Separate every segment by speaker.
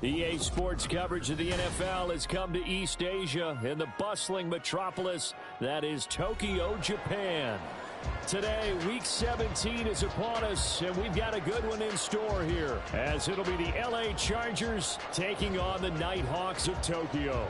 Speaker 1: EA Sports coverage of the NFL has come to East Asia in the bustling metropolis that is Tokyo, Japan. Today, Week 17 is upon us, and we've got a good one in store here, as it'll be the LA Chargers taking on the Nighthawks of Tokyo.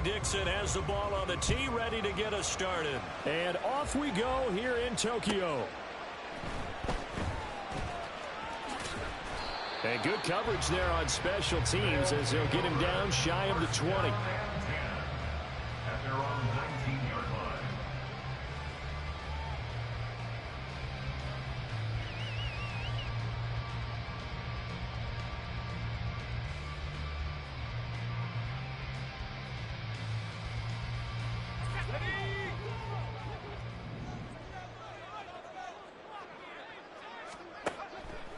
Speaker 2: Dixon has the ball on the tee, ready to get us started.
Speaker 1: And off we go here in Tokyo. And good coverage there on special teams as they'll get him down shy of the 20.
Speaker 3: At their own 19-yard line.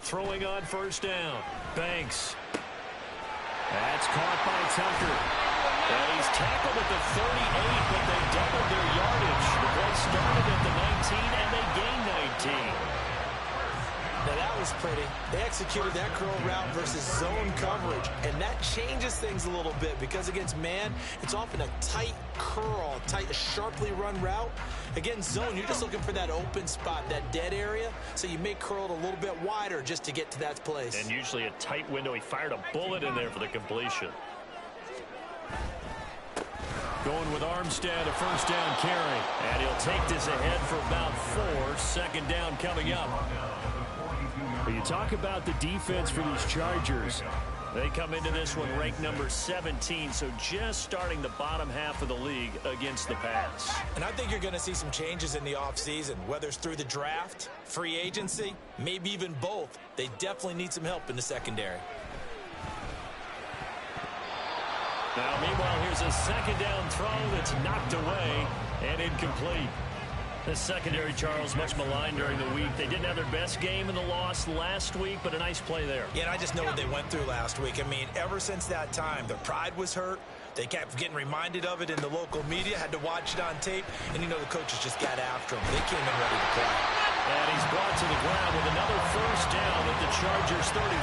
Speaker 2: Throwing on first down. Banks.
Speaker 1: That's caught by Tucker.
Speaker 2: And he's tackled at the 38, but they doubled their yardage. The play started at the 19, and they gained 19.
Speaker 4: Now that was pretty. They executed that curl route versus zone coverage, and that changes things a little bit because against man, it's often a tight curl, tight, sharply run route. Against zone, you're just looking for that open spot, that dead area, so you may curl it a little bit wider just to get to that place.
Speaker 2: And usually a tight window. He fired a bullet in there for the completion.
Speaker 1: Going with Armstead, a first down carry. And he'll take this ahead for about 4. Second down coming up. Well, you talk about the defense for these Chargers.
Speaker 2: They come into this one ranked number 17, so just starting the bottom half of the league against the pass.
Speaker 4: And I think you're going to see some changes in the offseason, whether it's through the draft, free agency, maybe even both. They definitely need some help in the secondary.
Speaker 2: Now, meanwhile, here's a second down throw that's knocked away and incomplete. This secondary, Charles, much maligned during the week. They didn't have their best game in the loss last week, but a nice play there.
Speaker 4: Yeah, and I just know what they went through last week. I mean, ever since that time, their pride was hurt. They kept getting reminded of it in the local media, had to watch it on tape, and you know the coaches just got after them. They came in ready to play.
Speaker 2: And he's brought to the ground with another first down at the Chargers 35.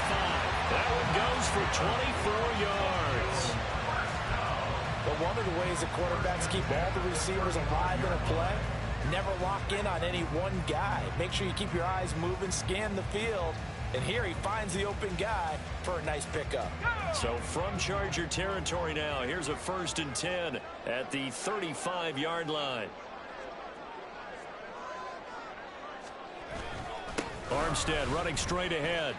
Speaker 2: That one goes for 24 yards.
Speaker 4: But one of the ways that quarterbacks keep all the receivers alive in a play, never lock in on any one guy. Make sure you keep your eyes moving, scan the field. And here he finds the open guy for a nice pickup.
Speaker 2: So from Charger territory now, here's a 1st and 10 at the 35-yard line.
Speaker 1: Armstead running straight ahead.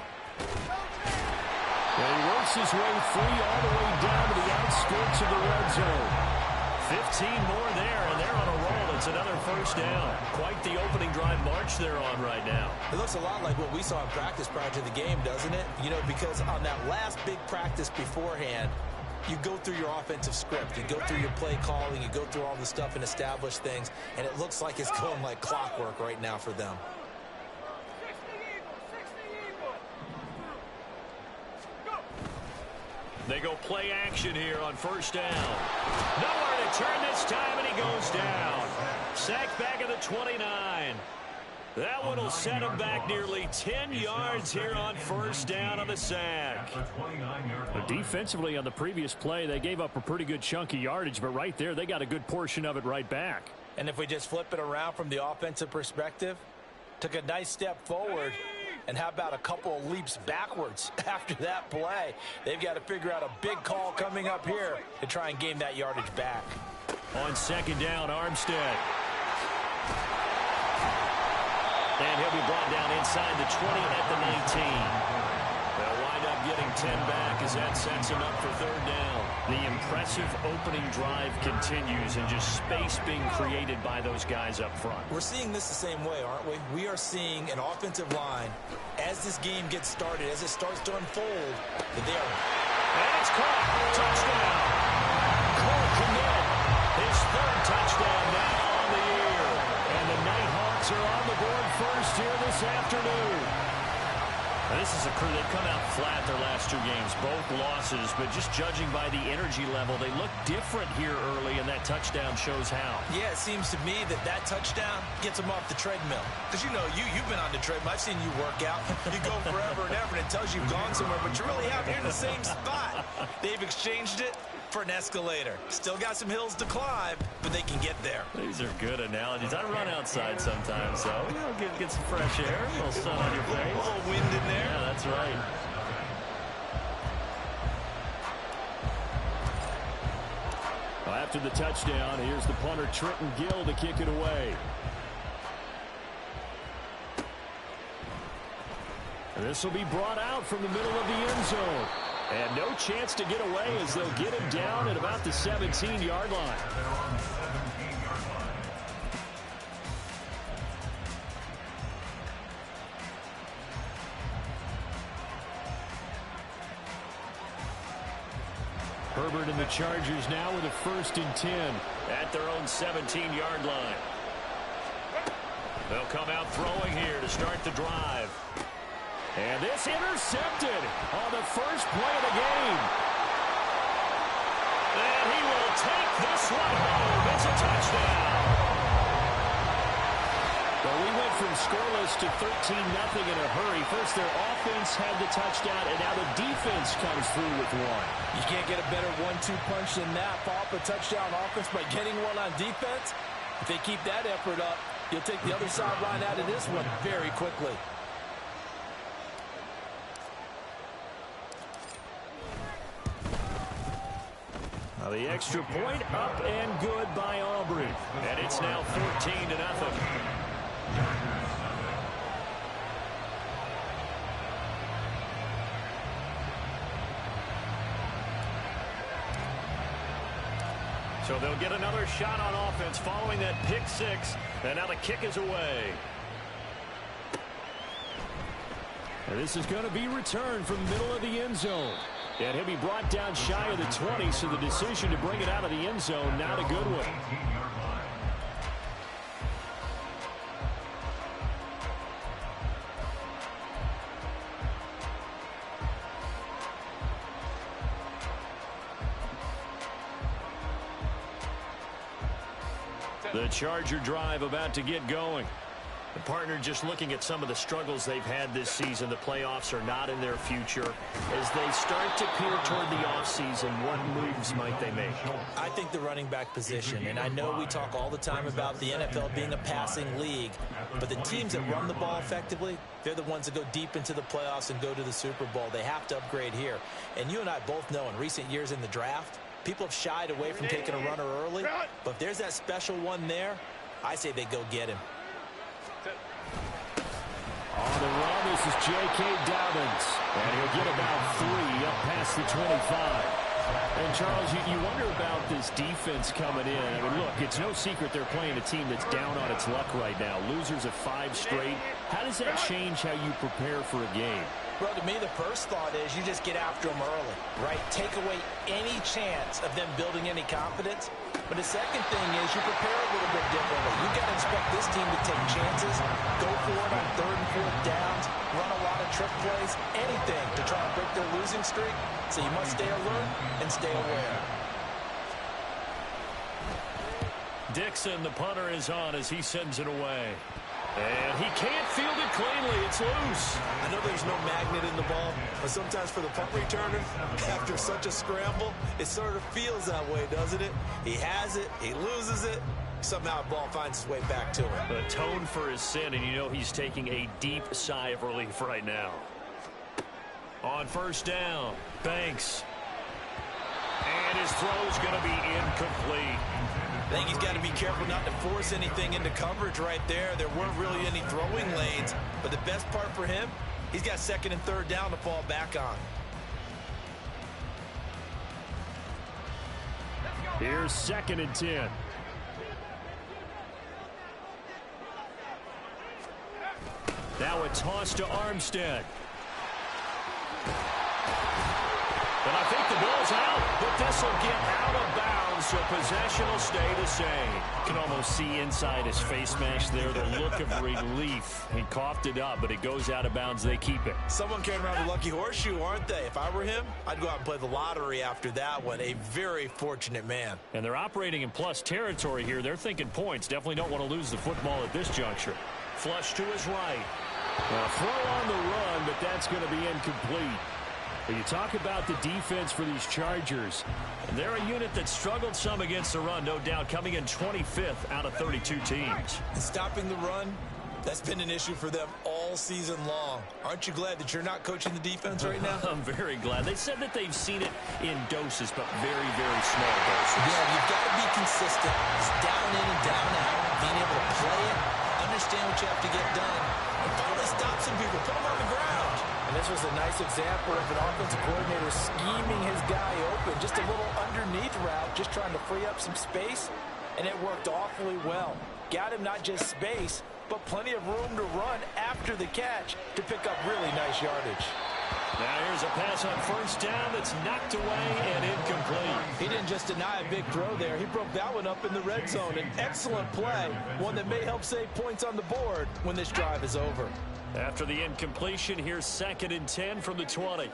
Speaker 1: And he works his way free all the way down to the outskirts of the red zone.
Speaker 2: 15 more there, and they're on a roll. It's another first down. Quite the opening drive march they're on right now.
Speaker 4: It looks a lot like what we saw in practice prior to the game, doesn't it? You know, because on that last big practice beforehand, you go through your offensive script. You go through your play calling. You go through all the stuff and establish things. And it looks like it's going like clockwork right now for them.
Speaker 2: They go play action here on first down. Nowhere to turn this time, and he goes down. Sacked back at the 29. That one will set him back nearly 10 yards here on first down on the sack.
Speaker 1: Defensively on the previous play, they gave up a pretty good chunk of yardage, but right there, they got a good portion of it right back.
Speaker 4: And if we just flip it around from the offensive perspective, took a nice step forward. And how about a couple of leaps backwards after that play? They've got to figure out a big call coming up here to try and gain that yardage back.
Speaker 1: On second down, Armstead.
Speaker 2: And he'll be brought down inside the 20 at the 19. They'll wind up getting 10 back as that sets him up for third down. The impressive opening drive continues and just space being created by those guys up front.
Speaker 4: We're seeing this the same way, aren't we? We are seeing an offensive line, as this game gets started, as it starts to unfold, that they are...
Speaker 2: And it's caught. Touchdown. Cole Kmet, his third touchdown now on the year. And the Nighthawks are on the board first here this afternoon. Now, this is a crew that come out flat their last two games, both losses, but just judging by the energy level, they look different here early, and that touchdown shows how.
Speaker 4: Yeah, it seems to me that touchdown gets them off the treadmill. Because, you've been on the treadmill. I've seen you work out. You go forever and ever, and it tells you you've gone somewhere, but you really have. You're in the same spot. They've exchanged it for an escalator. Still got some hills to climb, but they can get there.
Speaker 2: These are good analogies. I run outside sometimes, so get some fresh air, a little sun on your face.
Speaker 4: A little wind in there.
Speaker 2: Yeah, that's right.
Speaker 1: Well, after the touchdown, here's the punter Trenton Gill to kick it away. This will be brought out from the middle of the end zone. And no chance to get away as they'll get him down at about the 17-yard line. Herbert and the Chargers now with a 1st and 10
Speaker 2: at their own 17-yard line. They'll come out throwing here to start the drive.
Speaker 1: And this intercepted on the first play of the game.
Speaker 2: And he will take this one home. It's a touchdown.
Speaker 1: Well, we went from scoreless to 13-0 in a hurry. First, their offense had the touchdown, and now the defense comes through with one.
Speaker 5: You can't get a better 1-2 punch than that. Follow up a touchdown offense by getting one on defense. If they keep that effort up, you'll take the other sideline out of this one very quickly.
Speaker 1: Now the extra point up and good by Aubrey.
Speaker 2: And it's now 14-0. So they'll get another shot on offense following that pick six. And now the kick is away.
Speaker 1: And this is going to be returned from the middle of the end zone. And he'll be brought down shy of the 20, so the decision to bring it out of the end zone, not a good one.
Speaker 2: The Charger drive about to get going. The partner just looking at some of the struggles they've had this season. The playoffs are not in their future. As they start to peer toward the offseason, what moves might they make?
Speaker 4: I think the running back position, and I know we talk all the time about the NFL being a passing league, but the teams that run the ball effectively, they're the ones that go deep into the playoffs and go to the Super Bowl. They have to upgrade here. And you and I both know in recent years in the draft, people have shied away from taking a runner early, but if there's that special one there, I say they go get him.
Speaker 1: On the run, this is J.K. Dobbins. And he'll get about 3 up past the 25. And, Charles, you wonder about this defense coming in. I mean, look, it's no secret they're playing a team that's down on its luck right now. Losers of 5 straight. How does that change how you prepare for a game?
Speaker 4: Well, to me, the first thought is you just get after them early, right? Take away any chance of them building any confidence. But the second thing is you prepare a little bit differently. You got to expect this team to take chances, go for it on 3rd and 4th downs, run a lot of trick plays, anything to try and break their losing streak. So you must stay alert and stay aware.
Speaker 2: Dixon, the punter, is on as he sends it away. And he can't field it cleanly. It's loose.
Speaker 4: I know there's no magnet in the ball, but sometimes for the punt returner, after such a scramble, it sort of feels that way, doesn't it? He has it, he loses it, somehow the ball finds its way back to him.
Speaker 2: Atone for his sin, and you know he's taking a deep sigh of relief right now. On first down, Banks. And his throw's going to be incomplete.
Speaker 4: I think he's got to be careful not to force anything into coverage right there. There weren't really any throwing lanes, but the best part for him, he's got second and third down to fall back on.
Speaker 1: Here's 2nd and 10. Now a toss to Armstead. And I think the ball's out, but this will get out of bounds, so possession will stay the same. You can almost see inside his face mask there the look of relief. He coughed it up, but it goes out of bounds. They keep it.
Speaker 4: Someone carrying around the lucky horseshoe, aren't they? If I were him, I'd go out and play the lottery after that one. A very fortunate man.
Speaker 1: And they're operating in plus territory here. They're thinking points. Definitely don't want to lose the football at this juncture.
Speaker 2: Flush to his right.
Speaker 1: Now, throw on the run, but that's going to be incomplete. But you talk about the defense for these Chargers. And they're a unit that struggled some against the run, no doubt, coming in 25th out of 32 teams.
Speaker 4: Stopping the run, that's been an issue for them all season long. Aren't you glad that you're not coaching the defense right now?
Speaker 1: I'm very glad. They said that they've seen it in doses, but very, very small doses.
Speaker 4: Yeah, you've got to be consistent. It's down in and down out. Being able to play it, understand what you have to get done, and finally stop some people, put them on the ground.
Speaker 5: And this was a nice example of an offensive coordinator scheming his guy open. Just a little underneath route, just trying to free up some space, and it worked awfully well. Got him not just space, but plenty of room to run after the catch to pick up really nice yardage.
Speaker 2: Now here's a pass on first down that's knocked away and incomplete.
Speaker 5: He didn't just deny a big throw there. He broke that one up in the red zone. An excellent play, one that may help save points on the board when this drive is over.
Speaker 2: After the incompletion, here's 2nd and 10 from the 20.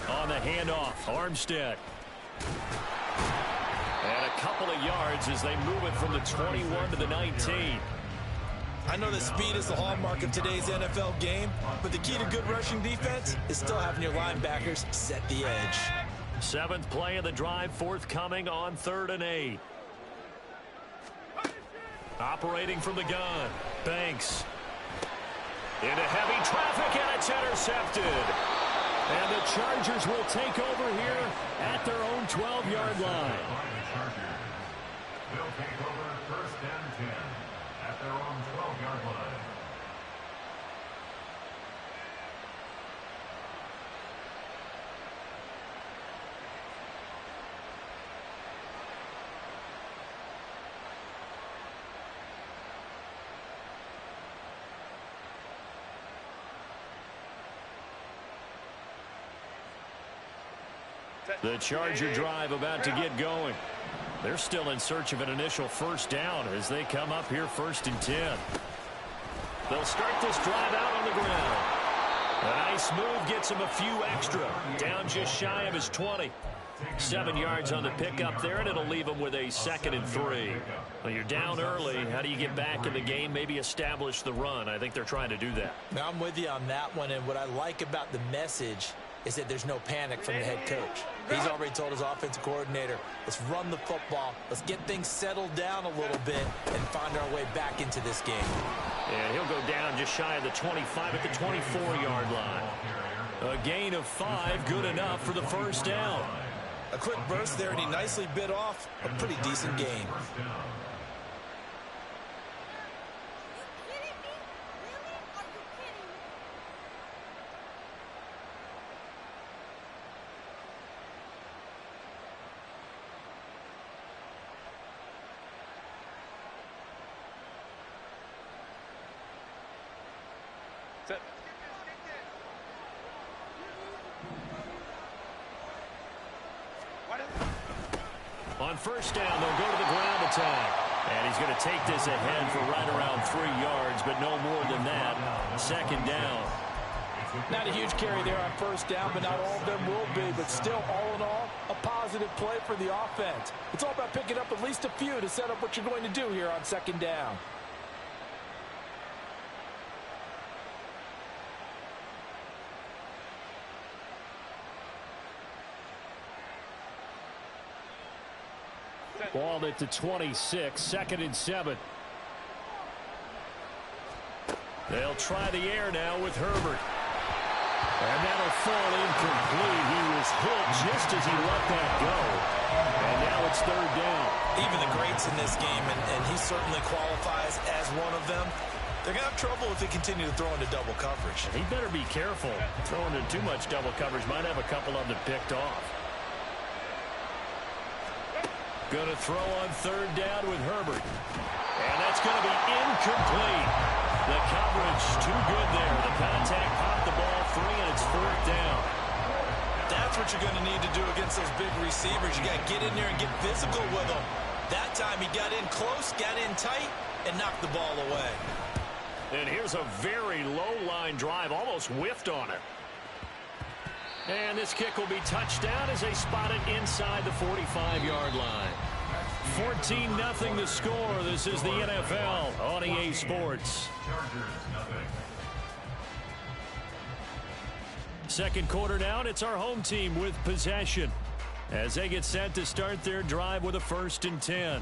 Speaker 1: On the handoff, Armstead. And a couple of yards as they move it from the 21 to the 19.
Speaker 4: I know that speed is the hallmark of today's NFL game, but the key to good rushing defense is still having your linebackers set the edge.
Speaker 2: 7th play of the drive, forthcoming on 3rd and 8. Operating from the gun, Banks. Into heavy traffic, and it's intercepted.
Speaker 1: And the Chargers will take over here at their own 12-yard line.
Speaker 3: They'll take over 1st and 10 at their own 12-yard line.
Speaker 1: The Charger drive about to get going. They're still in search of an initial first down as they come up here 1st and 10. They'll start this drive out on the ground. A nice move gets him a few extra. Down just shy of his 20. 7 yards on the pickup there, and it'll leave him with a 2nd and 3. Well, you're down early. How do you get back in the game? Maybe establish the run. I think they're trying to do that.
Speaker 4: Now, I'm with you on that one, and what I like about the message is that there's no panic from the head coach. He's already told his offensive coordinator, let's run the football, let's get things settled down a little bit and find our way back into this game.
Speaker 1: And he'll go down just shy of the 25 at the 24-yard line. A gain of 5, good enough for the first down.
Speaker 4: A quick burst there, and he nicely bit off a pretty decent gain.
Speaker 1: On first down, they'll go to the ground attack. And he's going to take this ahead for right around 3 yards, but no more than that. 2nd down.
Speaker 5: Not a huge carry there on first down, but not all of them will be. But still, all in all, a positive play for the offense. It's all about picking up at least a few to set up what you're going to do here on 2nd down.
Speaker 1: Ball at the 26, 2nd and 7. They'll try the air now with Herbert. And that'll fall incomplete. He was hit just as he let that go. it's third down.
Speaker 4: Even the greats in this game, and he certainly qualifies as one of them, they're going to have trouble if they continue to throw into double coverage.
Speaker 1: He better be careful. Throwing into too much double coverage might have a couple of them picked off. Going to throw on third down with Herbert. And that's going to be incomplete. The coverage too good there. The contact popped the ball free, and it's fourth down.
Speaker 4: That's what you're going to need to do against those big receivers. You got to get in there and get physical with them. That time he got in close, got in tight, and knocked the ball away.
Speaker 1: And here's a very low-line drive, almost whiffed on it. And this kick will be touchdown as they spot it inside the 45-yard line. 14-0 the score. This is the NFL on EA Sports. Second quarter down, it's our home team with possession as they get set to start their drive with a 1st and 10.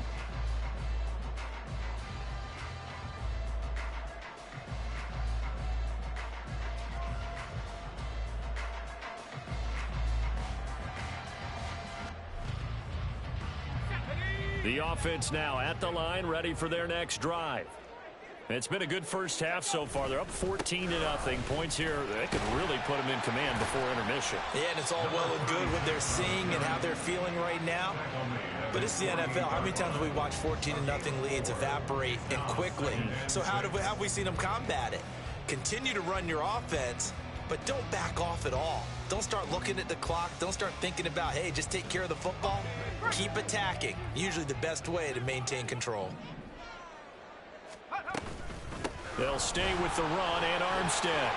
Speaker 1: The offense now at the line, ready for their next drive. It's been a good first half so far. They're up 14-0. Points here, they could really put them in command before intermission.
Speaker 4: Yeah, and it's all well and good what they're seeing and how they're feeling right now. But it's the NFL. How many times have we watched 14-0 leads evaporate and quickly? So how have we seen them combat it? Continue to run your offense, but don't back off at all. Don't start looking at the clock. Don't start thinking about, hey, just take care of the football. Keep attacking. Usually the best way to maintain control.
Speaker 1: They'll stay with the run, and Armstead.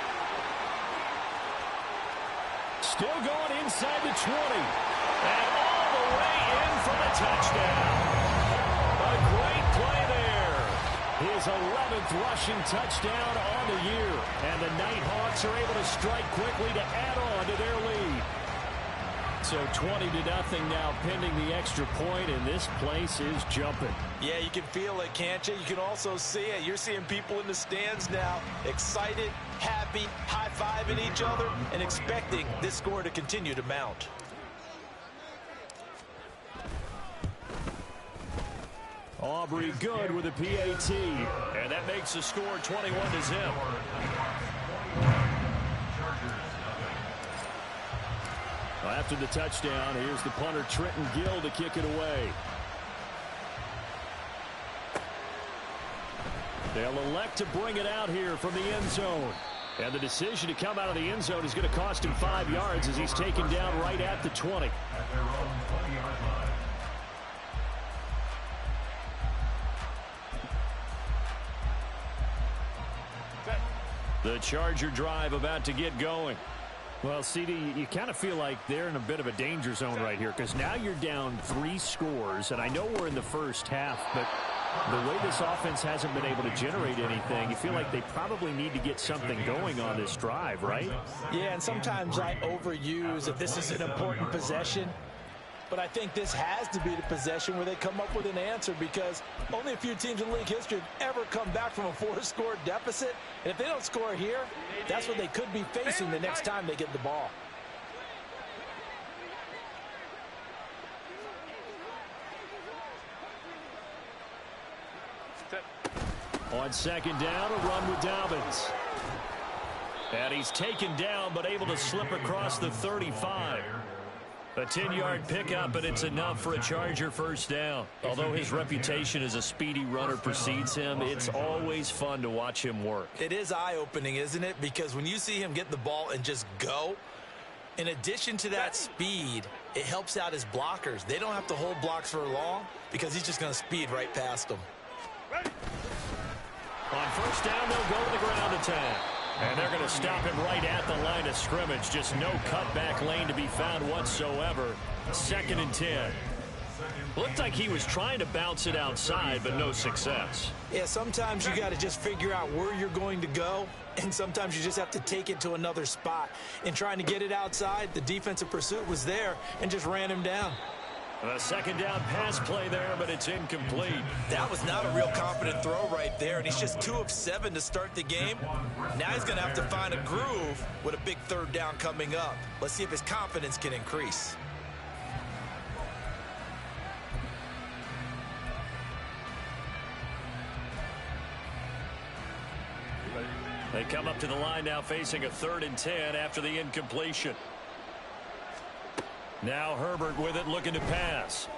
Speaker 1: Still going inside the 20. And all the way in for the touchdown. A great play there. His 11th rushing touchdown on the year. And the Nighthawks are able to strike quickly to add on to their lead. So 20-0 now pending the extra point, and this place is jumping.
Speaker 4: Yeah, you can feel it, can't you? You can also see it. You're seeing people in the stands now excited, happy, high-fiving each other, and expecting this score to continue to mount.
Speaker 1: Aubrey good with a PAT, and that makes the score 21-0. After the touchdown, here's the punter Trenton Gill to kick it away. They'll elect to bring it out here from the end zone. And the decision to come out of the end zone is going to cost him 5 yards as he's taken down right at the 20.
Speaker 3: At their own 20-yard line.
Speaker 1: The Charger drive about to get going. Well, CD, you kind of feel like they're in a bit of a danger zone right here because now you're down 3 scores, and I know we're in the first half, but the way this offense hasn't been able to generate anything, you feel like they probably need to get something going on this drive, right?
Speaker 5: Yeah, and sometimes I overuse if this is an important possession. But I think this has to be the possession where they come up with an answer because only a few teams in league history have ever come back from a 4-score deficit. And if they don't score here, that's what they could be facing the next time they get the ball.
Speaker 1: On second down, a run with Dobbins. And he's taken down but able to slip across the 35. A 10-yard pickup, and it's enough for a Charger first down. Although his reputation as a speedy runner precedes him, it's always fun to watch him work.
Speaker 4: It is eye-opening, isn't it? Because when you see him get the ball and just go, in addition to that speed, it helps out his blockers. They don't have to hold blocks for long because he's just going to speed right past them.
Speaker 1: On first down, they'll go to the ground attack. And they're going to stop him right at the line of scrimmage. Just no cutback lane to be found whatsoever. 2nd and 10. Looked like he was trying to bounce it outside, but no success.
Speaker 4: Yeah, sometimes you got to just figure out where you're going to go, and sometimes you just have to take it to another spot. In trying to get it outside, the defensive pursuit was there and just ran him down.
Speaker 1: A second down pass play there, but it's incomplete.
Speaker 4: That was not a real confident throw right there, and he's just 2 of 7 to start the game. Now he's going to have to find a groove with a big third down coming up. Let's see if his confidence can increase.
Speaker 2: They come up to the line now facing a 3rd and 10 after the incompletion. Now Herbert with it, looking to pass.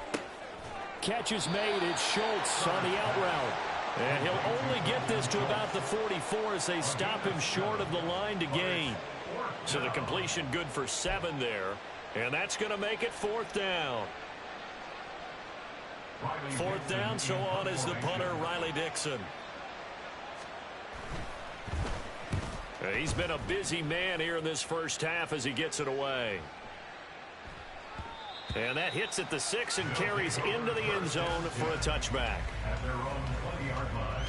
Speaker 1: Catch is made. It's Schultz on the out route.
Speaker 2: And he'll only get this to about the 44 as they stop him short of the line to gain. So the completion good for 7 there. And that's going to make it 4th down. 4th down, so on is the punter, Riley Dixon. He's been a busy man here in this first half as he gets it away. And that hits at the 6 and carries into the end zone for a touchback.
Speaker 3: At their own 20-yard line.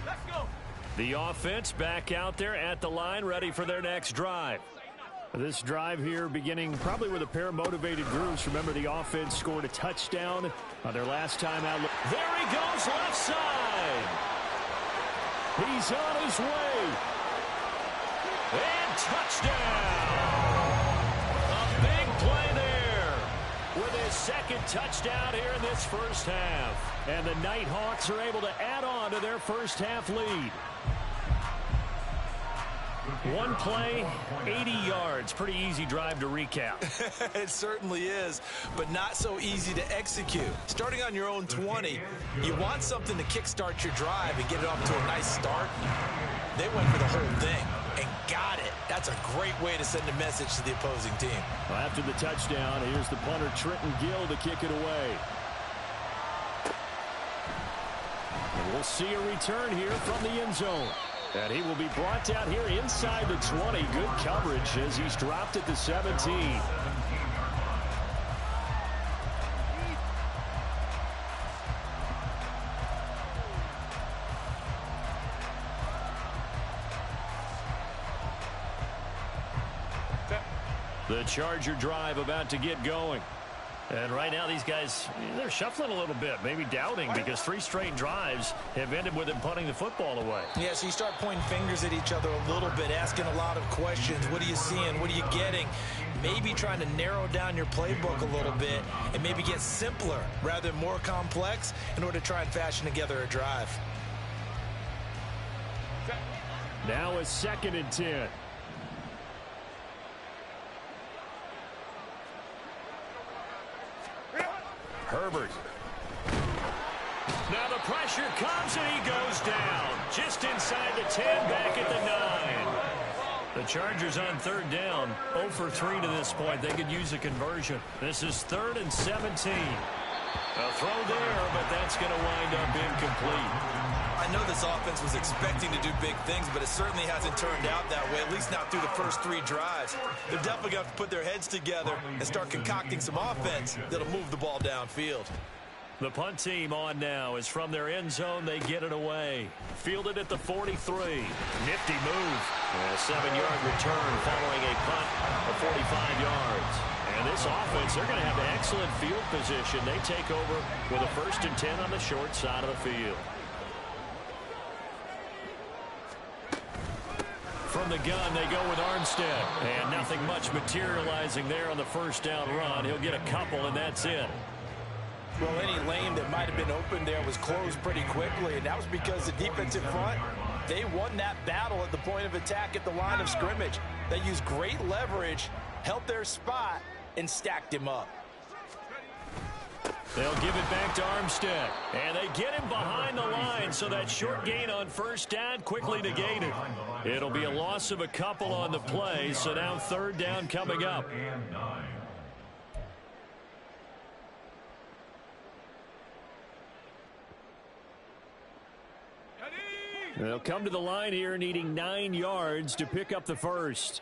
Speaker 2: Let's go. The offense back out there at the line, ready for their next drive.
Speaker 1: This drive here beginning probably with a pair of motivated groups. Remember, the offense scored a touchdown on their last time out.
Speaker 2: There he goes, left side.
Speaker 1: He's on his way.
Speaker 2: And touchdown. A big play there with his 2nd touchdown here in this first half.
Speaker 1: And the Nighthawks are able to add on to their first half lead. One play, 80 yards. Pretty easy drive to recap.
Speaker 4: It certainly is, but not so easy to execute. Starting on your own 20, you want something to kickstart your drive and get it off to a nice start. They went for the whole thing and got it. That's a great way to send a message to the opposing team.
Speaker 1: Well, after the touchdown, here's the punter, Trenton Gill, to kick it away. And we'll see a return here from the end zone. And he will be brought down here inside the 20. Good coverage as he's dropped at the 17.
Speaker 2: The Charger drive about to get going. And right now these guys, they're shuffling a little bit, maybe doubting, because 3 straight drives have ended with them punting the football away.
Speaker 4: Yeah, so you start pointing fingers at each other a little bit, asking a lot of questions. What are you seeing? What are you getting? Maybe trying to narrow down your playbook a little bit and maybe get simpler rather than more complex in order to try and fashion together a drive.
Speaker 1: Now a 2nd and 10.
Speaker 2: Herbert. Now the pressure comes and he goes down. Just inside the 10, back at the 9. The Chargers on 3rd down. 0 for 3 to this point. They could use a conversion. This is 3rd and 17. A throw there, but that's going to wind up incomplete.
Speaker 4: I know this offense was expecting to do big things, but it certainly hasn't turned out that way, at least not through the first 3 drives. They're definitely going to have to put their heads together and start concocting some offense that'll move the ball downfield.
Speaker 2: The punt team on now is from their end zone. They get it away. Fielded at the 43. Nifty move. A 7-yard return following a punt of 45 yards. And this offense, they're going to have excellent field position. They take over with a 1st and 10 on the short side of the field. From the gun, they go with Armstead. And nothing much materializing there on the 1st down run. He'll get a couple, and that's it.
Speaker 5: Well, any lane that might have been open there was closed pretty quickly, and that was because the defensive front, they won that battle at the point of attack at the line of scrimmage. They used great leverage, held their spot, and stacked him up.
Speaker 2: They'll give it back to Armstead. And they get him behind the line, so that short gain on 1st down quickly negated. It'll be a loss of a couple on the play, so now 3rd down coming up.
Speaker 1: They'll come to the line here needing 9 yards to pick up the 1st.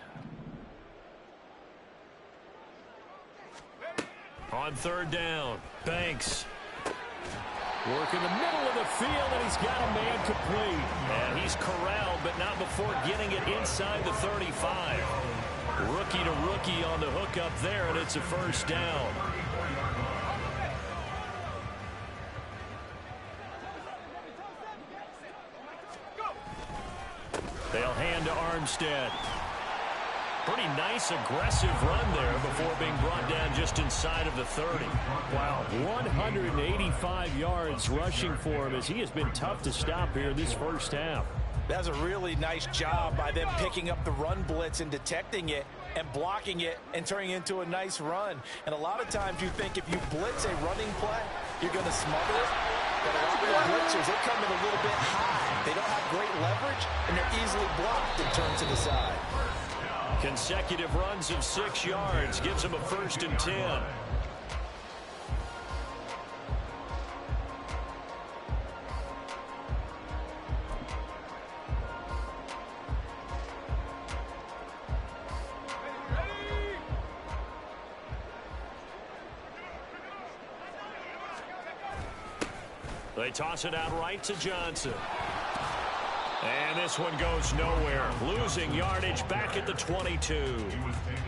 Speaker 2: On 3rd down, Banks.
Speaker 1: Work in the middle of the field, and he's got a man complete.
Speaker 2: And he's corralled, but not before getting it inside the 35. Rookie to rookie on the hook up there, and it's a 1st down. They'll hand to Armstead. Pretty nice, aggressive run there before being brought down just inside of the 30.
Speaker 1: Wow, 185 yards rushing for him as he has been tough to stop here this first half.
Speaker 5: That's a really nice job by them picking up the run blitz and detecting it and blocking it and turning it into a nice run. And a lot of times you think if you blitz a running play, you're going to smother it. But a lot of the blitzers, they come in a little bit high. They don't have great leverage, and they're easily blocked and turned to the side.
Speaker 2: Consecutive runs of 6 yards gives him a 1st and 10. They toss it out right to Johnson. And this one goes nowhere. Losing yardage back at the 22.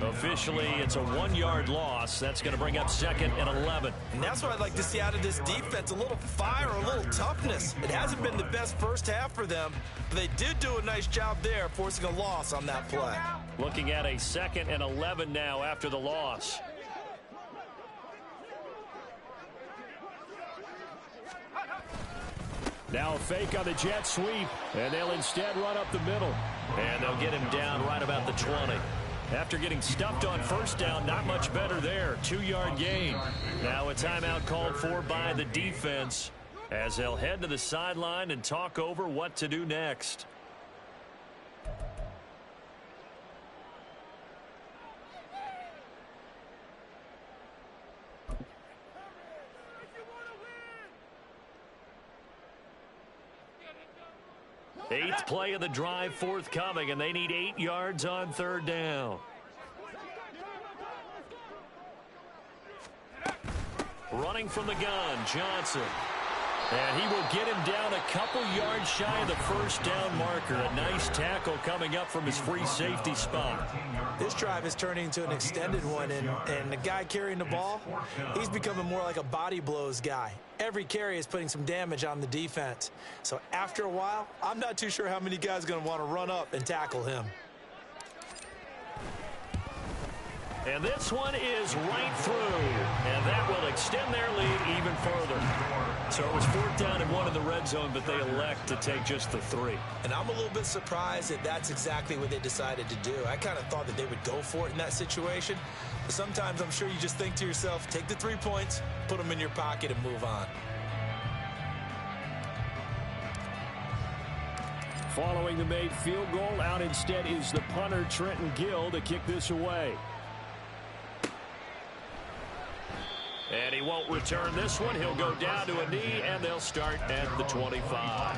Speaker 2: Officially, it's a 1-yard loss. That's going to bring up 2nd and 11.
Speaker 4: And that's what I'd like to see out of this defense. A little fire, a little toughness. It hasn't been the best first half for them, but they did do a nice job there, forcing a loss on that play.
Speaker 2: Looking at a 2nd and 11 now after the loss.
Speaker 1: Now a fake on the jet sweep, and they'll instead run up the middle.
Speaker 2: And they'll get him down right about the 20. After getting stuffed on first down, not much better there. 2-yard gain. Now a timeout called for by the defense as they'll head to the sideline and talk over what to do next. Eighth play of the drive forthcoming, and they need 8 yards on 3rd down. Running from the gun, Johnson. And he will get him down a couple yards shy of the 1st down marker. A nice tackle coming up from his free safety spot.
Speaker 4: This drive is turning into an extended one, and the guy carrying the ball, he's becoming more like a body blows guy. Every carry is putting some damage on the defense. So after a while, I'm not too sure how many guys are going to want to run up and tackle him.
Speaker 2: And this one is right through, and that will extend their lead even further. So it was 4th down and 1 in the red zone, but they elect to take just the 3.
Speaker 4: And I'm a little bit surprised that that's exactly what they decided to do. I kind of thought that they would go for it in that situation. But sometimes I'm sure you just think to yourself, take the 3 points, put them in your pocket, and move on.
Speaker 1: Following the made field goal, out instead is the punter, Trenton Gill, to kick this away.
Speaker 2: And he won't return this one. He'll go down to a knee, and they'll start at the 25.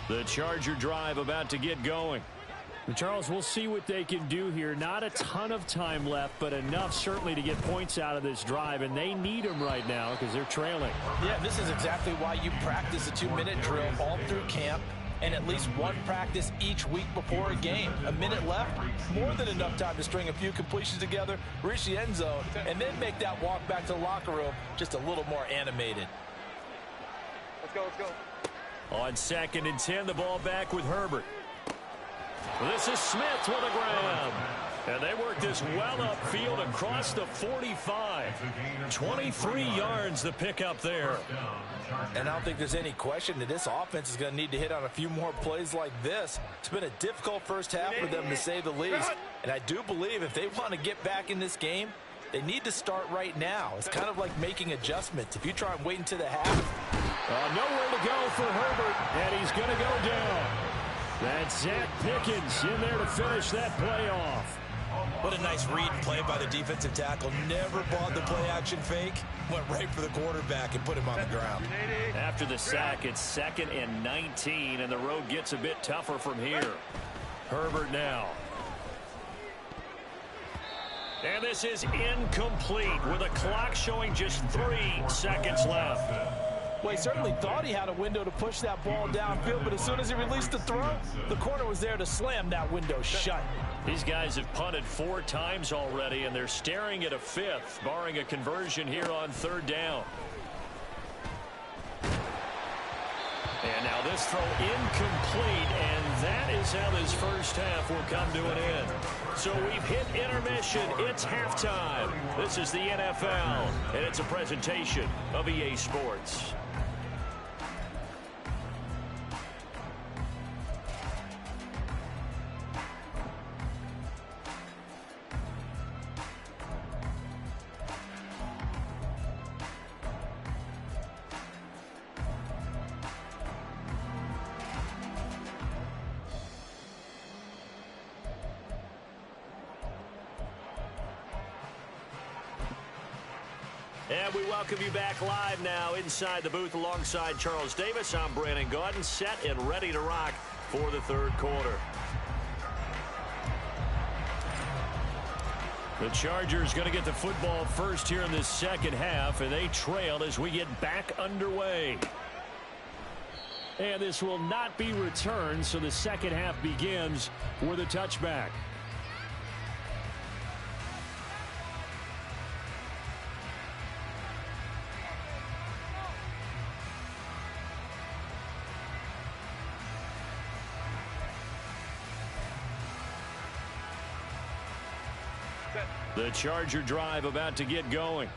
Speaker 2: The Charger drive about to get going.
Speaker 1: Charles, we'll see what they can do here. Not a ton of time left, but enough certainly to get points out of this drive, and they need them right now because they're trailing.
Speaker 5: Yeah, this is exactly why you practice a 2-minute drill all through camp, and at least one practice each week before a game. A minute left, more than enough time to string a few completions together, reach the end zone, and then make that walk back to the locker room just a little more animated.
Speaker 6: Let's go, let's go.
Speaker 2: On 2nd and 10, the ball back with Herbert. This is Smith with a grab. And they work this well upfield across the 45. 23 yards the pickup there.
Speaker 5: And I don't think there's any question that this offense is going to need to hit on a few more plays like this. It's been a difficult first half for them, to say the least. And I do believe if they want to get back in this game, they need to start right now. It's kind of like making adjustments. If you try and wait until the half.
Speaker 1: Nowhere to go for Herbert, and he's going to go down. That's Zach Pickens in there to finish that play off.
Speaker 4: What a nice read and play by the defensive tackle. Never bought the play-action fake. Went right for the quarterback and put him on the ground.
Speaker 2: After the sack, it's 2nd and 19, and the road gets a bit tougher from here. Herbert now. And this is incomplete with a clock showing just 3 seconds left.
Speaker 5: Well, he certainly thought he had a window to push that ball downfield, but as soon as he released the throw, the corner was there to slam that window shut.
Speaker 2: These guys have punted 4 times already, and they're staring at a 5th, barring a conversion here on 3rd down. And now this throw incomplete, and that is how this first half will come to an end. So we've hit intermission. It's halftime. This is the NFL, and it's a presentation of EA Sports. And we welcome you back live now inside the booth alongside Charles Davis. I'm Brandon Gaudin, set and ready to rock for the third quarter. The Chargers going to get the football first here in this second half, and they trail as we get back underway. And this will not be returned, so the second half begins with a touchback. The Charger drive about to get going.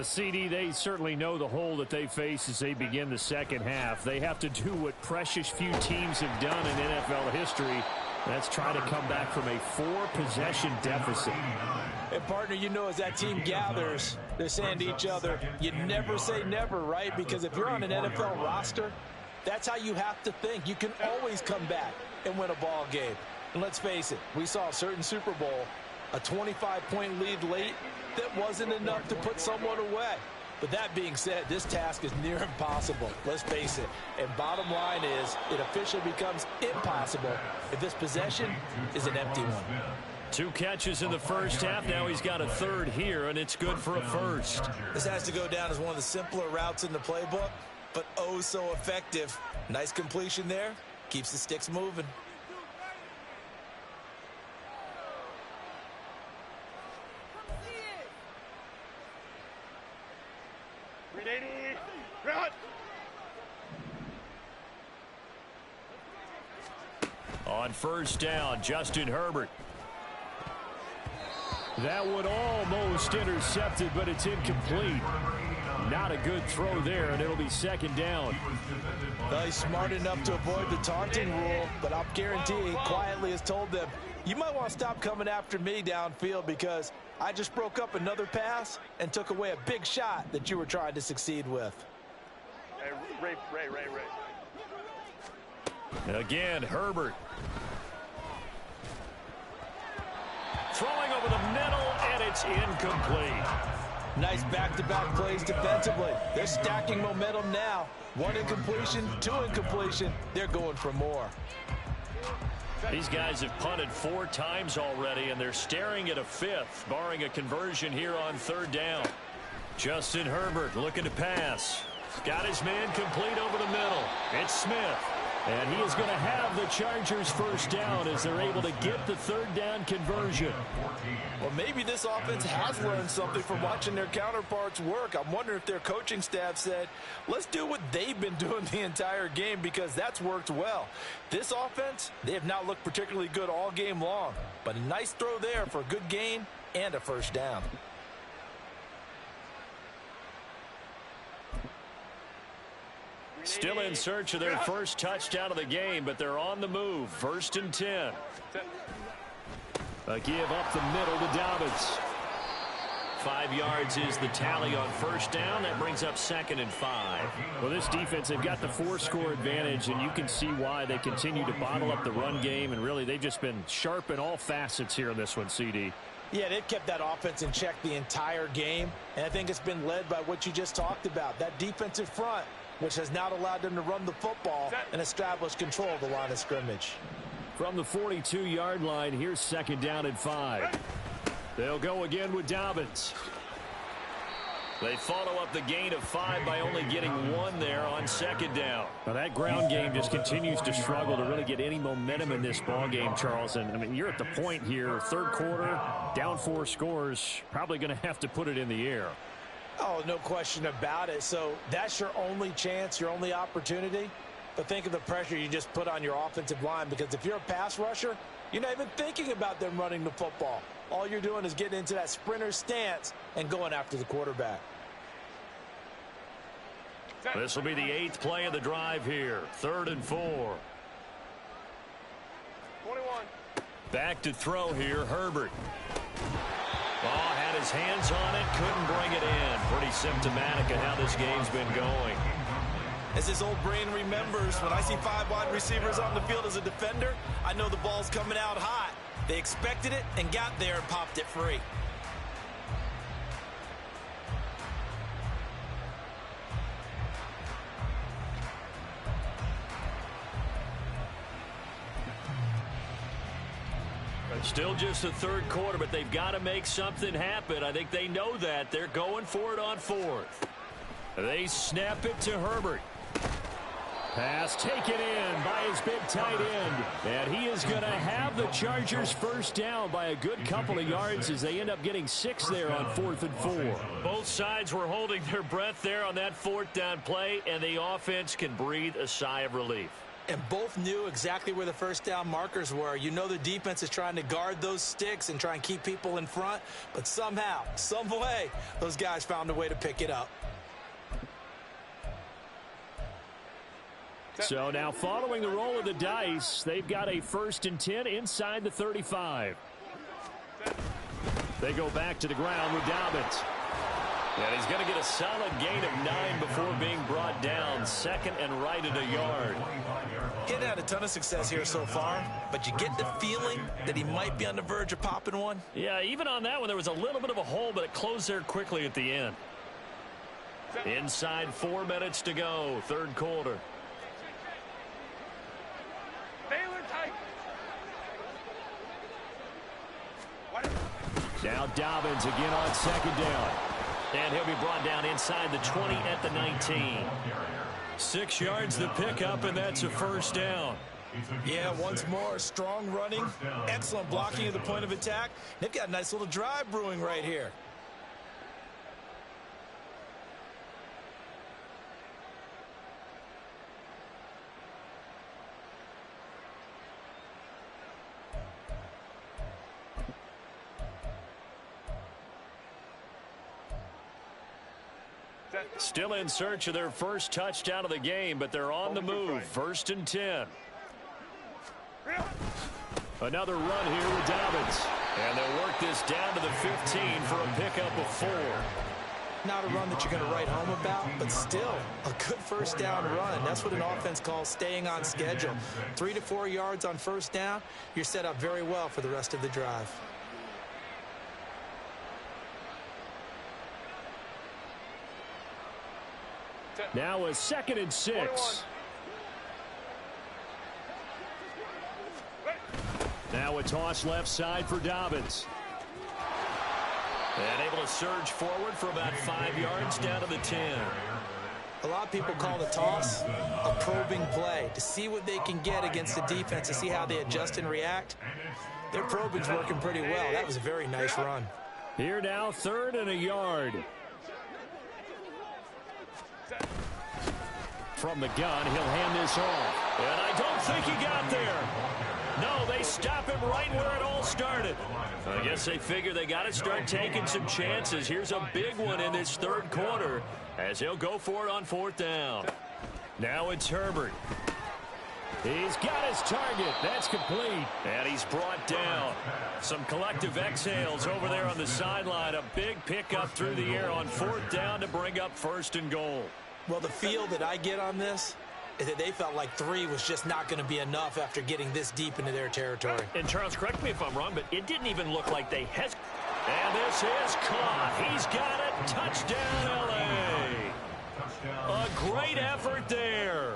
Speaker 2: CD, they certainly know the hole that they face as they begin the second half. They have to do what precious few teams have done in NFL history. That's try to come back from a 4-possession deficit.
Speaker 5: And, partner, you know, as that team gathers, they're saying to each other, you never say never, right? Because if you're on an NFL roster, that's how you have to think. You can always come back and win a ball game. And let's face it, we saw a certain Super Bowl, a 25-point lead late, that wasn't enough to put someone away. But that being said, this task is near impossible. Let's face it. And bottom line is, it officially becomes impossible if this possession is an empty one.
Speaker 2: 2 catches in the first half. Now he's got a third here, and it's good for a first.
Speaker 4: This has to go down as one of the simpler routes in the playbook, but oh so effective. Nice completion there. Keeps the sticks moving.
Speaker 2: On first down, Justin Herbert.
Speaker 1: That one almost intercepted, but it's incomplete. Not a good throw there, and it'll be second down.
Speaker 5: Well, he's smart enough to avoid the taunting rule, but I'll guarantee he quietly has told them, you might want to stop coming after me downfield because I just broke up another pass and took away a big shot that you were trying to succeed with.
Speaker 6: Hey, Ray.
Speaker 2: Again, Herbert. Throwing over the middle, and it's incomplete.
Speaker 5: Nice back-to-back plays defensively. They're stacking momentum now. 1 incompletion, 2 incompletion. They're going for more.
Speaker 2: These guys have punted 4 times already, and they're staring at a 5th, barring a conversion here on third down. Justin Herbert looking to pass. Got his man complete over the middle. It's Smith. And he is going to have the Chargers first down as they're able to get the third down conversion.
Speaker 5: Well, maybe this offense has learned something from watching their counterparts work. I'm wondering if their coaching staff said, let's do what they've been doing the entire game because that's worked well. This offense, they have not looked particularly good all game long. But a nice throw there for a good gain and a first down.
Speaker 2: Still in search of their first touchdown of the game, but they're on the move. 1st and 10. A give up the middle to Dobbins. 5 yards is the tally on first down. That brings up 2nd and 5.
Speaker 1: Well, this defense, they've got the 4-score advantage, and you can see why they continue to bottle up the run game, and really they've just been sharp in all facets here in this one, CD.
Speaker 5: Yeah, they've kept that offense in check the entire game, and I think it's been led by what you just talked about, that defensive front, which has not allowed them to run the football and establish control of the line of scrimmage.
Speaker 1: From the 42-yard line, here's 2nd down and 5. They'll go again with Dobbins.
Speaker 2: They follow up the gain of 5 by only getting 1 there on 2nd down.
Speaker 1: Now that ground game just continues to struggle to really get any momentum in this ball game, Charles. And I mean, you're at the point here, third quarter, down 4 scores, probably going to have to put it in the air.
Speaker 5: Oh, no question about it. So that's your only chance, your only opportunity. but think of the pressure you just put on your offensive line, because if you're a pass rusher, you're not even thinking about them running the football. All you're doing is getting into that sprinter stance and going after the quarterback.
Speaker 2: This will be the 8th play of the drive here. 3rd and 4.
Speaker 6: 21.
Speaker 2: Back to throw here, Herbert. Oh, had his hands on it, couldn't bring it in. Pretty symptomatic of how this game's been going.
Speaker 4: As his old brain remembers, when I see 5 wide receivers on the field as a defender, I know the ball's coming out hot. They expected it and got there and popped it free.
Speaker 2: Still just the 3rd quarter, but they've got to make something happen. I think they know that. They're going for it on 4th. They snap it to Herbert. Pass taken in by his big tight end. And he is going to have the Chargers first down by a good couple of yards as they end up getting 6 there on 4th and 4. Both sides were holding their breath there on that 4th down play, and the offense can breathe a sigh of relief.
Speaker 4: And both knew exactly where the first down markers were. You know the defense is trying to guard those sticks and try and keep people in front, but somehow, some way, those guys found a way to pick it up.
Speaker 1: So now following the roll of the dice, they've got a 1st and 10 inside the 35. They go back to the ground with Dobbins.
Speaker 2: And he's going to get a solid gain of 9 before being brought down. 2nd and right at a yard.
Speaker 4: He hadn't had a ton of success here so far, but you get the feeling that he might be on the verge of popping one.
Speaker 2: Yeah, even on that one, there was a little bit of a hole, but it closed there quickly at the end. Inside 4 minutes to go, 3rd quarter.
Speaker 1: Now Dobbins again on 2nd down.
Speaker 2: And he'll be brought down inside the 20 at the 19. 6 yards the pickup, and that's a first down.
Speaker 4: Yeah, once more, strong running, excellent blocking at the point of attack. They've got a nice little drive brewing right here.
Speaker 2: Still in search of their first touchdown of the game, but they're on the move. 1st and 10.
Speaker 1: Another run here with Dobbins.
Speaker 2: And they'll work this down to the 15 for a pickup of 4.
Speaker 4: Not a run that you're going to write home about, but still a good first down run. That's what an offense calls staying on schedule. 3 to 4 yards on first down, you're set up very well for the rest of the drive.
Speaker 1: Now a 2nd and 6. Now a toss left side for Dobbins.
Speaker 2: And able to surge forward for about 5 yards down to the 10.
Speaker 4: A lot of people call the toss a probing play to see what they can get against the defense, to see how they adjust and react. Their probing's working pretty well. That was a very nice run.
Speaker 1: Here now, 3rd and a yard. From the gun, he'll hand this off.
Speaker 2: And I don't think he got there. No, they stop him right where it all started. I guess they figure they got to start taking some chances. Here's a big one in this 3rd quarter as he'll go for it on 4th down.
Speaker 1: Now it's Herbert. He's got his target. That's complete.
Speaker 2: And he's brought down. Some collective exhales over there on the sideline. A big pickup through the air on 4th down to bring up 1st and goal.
Speaker 4: Well, the feel that I get on this is that they felt like 3 was just not going to be enough after getting this deep into their territory.
Speaker 2: And Charles, correct me if I'm wrong, but it didn't even look like they hesitated. And this is caught. He's got it. Touchdown, L.A. A great effort there.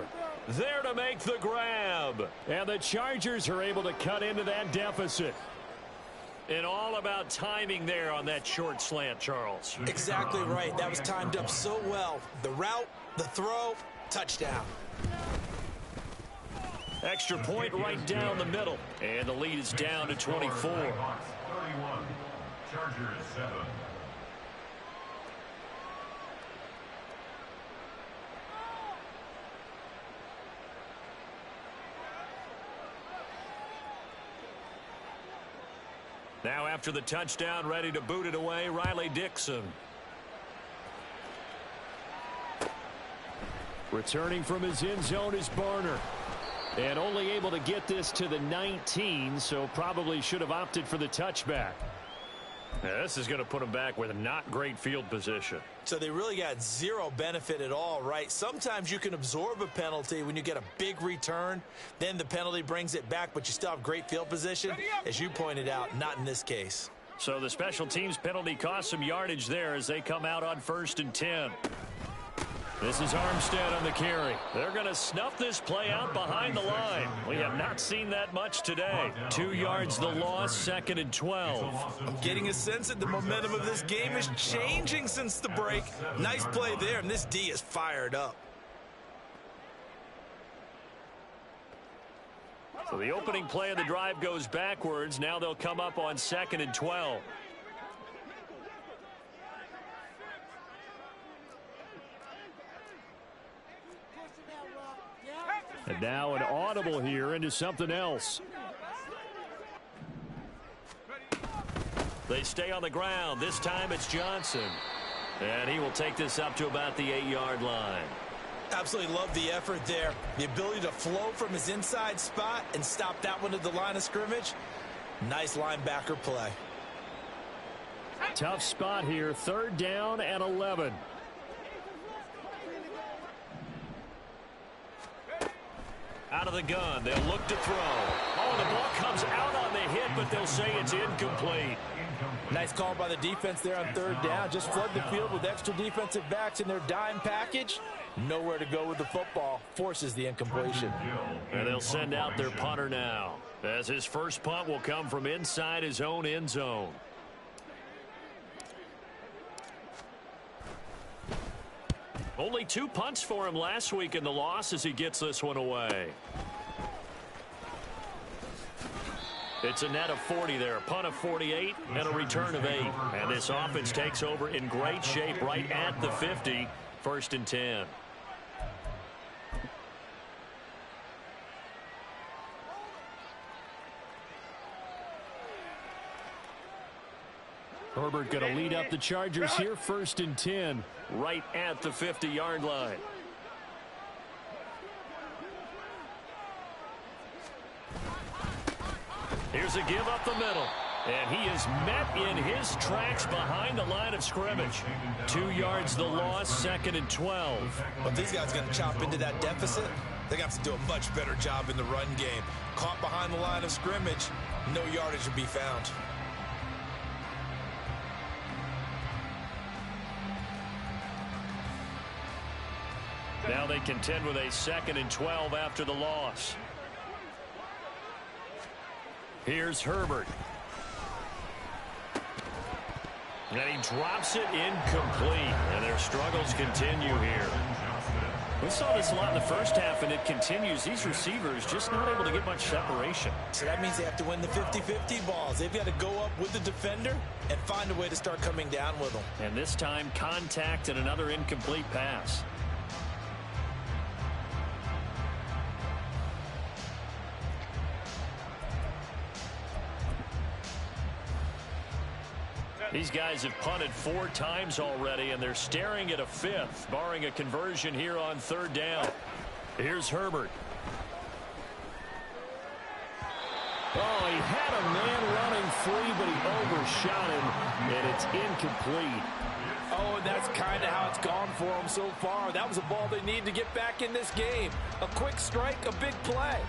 Speaker 2: There to make the grab.
Speaker 1: And the Chargers are able to cut into that deficit.
Speaker 2: And all about timing there on that short slant, Charles.
Speaker 4: Exactly right. That was timed up so well. The route, the throw, touchdown.
Speaker 2: Extra point right down the middle. And the lead is down to 24.
Speaker 3: 31. Chargers 7.
Speaker 2: Now after the touchdown, ready to boot it away, Riley Dixon.
Speaker 1: Returning from his end zone is Barner. And only able to get this to the 19, so probably should have opted for the touchback.
Speaker 2: Yeah, this is going to put him back with a not great field position.
Speaker 4: So they really got zero benefit at all, right? Sometimes you can absorb a penalty when you get a big return. Then the penalty brings it back, but you still have great field position. As you pointed out, not in this case.
Speaker 2: So the special teams penalty cost some yardage there as they come out on 1st and 10. This is Armstead on the carry. They're going to snuff this play out behind the line. We have not seen that much today. 2 yards the loss, 2nd and 12.
Speaker 4: I'm getting a sense that the momentum of this game is changing since the break. Nice play there, and this D is fired up.
Speaker 2: So the opening play of the drive goes backwards. Now they'll come up on 2nd and 12.
Speaker 1: And now an audible here into something else.
Speaker 2: They stay on the ground. This time it's Johnson. And he will take this up to about the 8-yard line.
Speaker 4: Absolutely love the effort there. The ability to flow from his inside spot and stop that one at the line of scrimmage. Nice linebacker play.
Speaker 1: Tough spot here. 3rd down and 11.
Speaker 2: Out of the gun. They'll look to throw. Oh, the ball comes out on the hit, but they'll say it's incomplete.
Speaker 5: Nice call by the defense there on 3rd down. Just flood the field with extra defensive backs in their dime package. Nowhere to go with the football. Forces the incompletion.
Speaker 2: And they'll send out their punter now, as his first punt will come from inside his own end zone. Only 2 punts for him last week in the loss as he gets this one away. It's a net of 40 there, a punt of 48 and a return of 8. And this offense takes over in great shape right at the 50, 1st and 10.
Speaker 1: Herbert going to lead up the Chargers here, 1st and 10.
Speaker 2: Right at the 50-yard line. Here's a give up the middle. And he is met in his tracks behind the line of scrimmage. 2 yards the loss, 2nd and 12.
Speaker 4: But these guys are going to chop into that deficit. They're going to have to do a much better job in the run game. Caught behind the line of scrimmage, no yardage to be found.
Speaker 2: Now they contend with a 2nd and 12 after the loss. Here's Herbert. And he drops it incomplete. And their struggles continue here. We saw this a lot in the first half, and it continues. These receivers just not able to get much separation.
Speaker 4: So that means they have to win the 50-50 balls. They've got to go up with the defender and find a way to start coming down with them.
Speaker 2: And this time, contact and another incomplete pass. These guys have punted 4 times already, and they're staring at a 5th, barring a conversion here on 3rd down. Here's Herbert.
Speaker 1: Oh, he had a man running free, but he overshot him, and it's incomplete.
Speaker 5: Oh, and that's kind of how it's gone for them so far. That was a ball they need to get back in this game. A quick strike, a big play.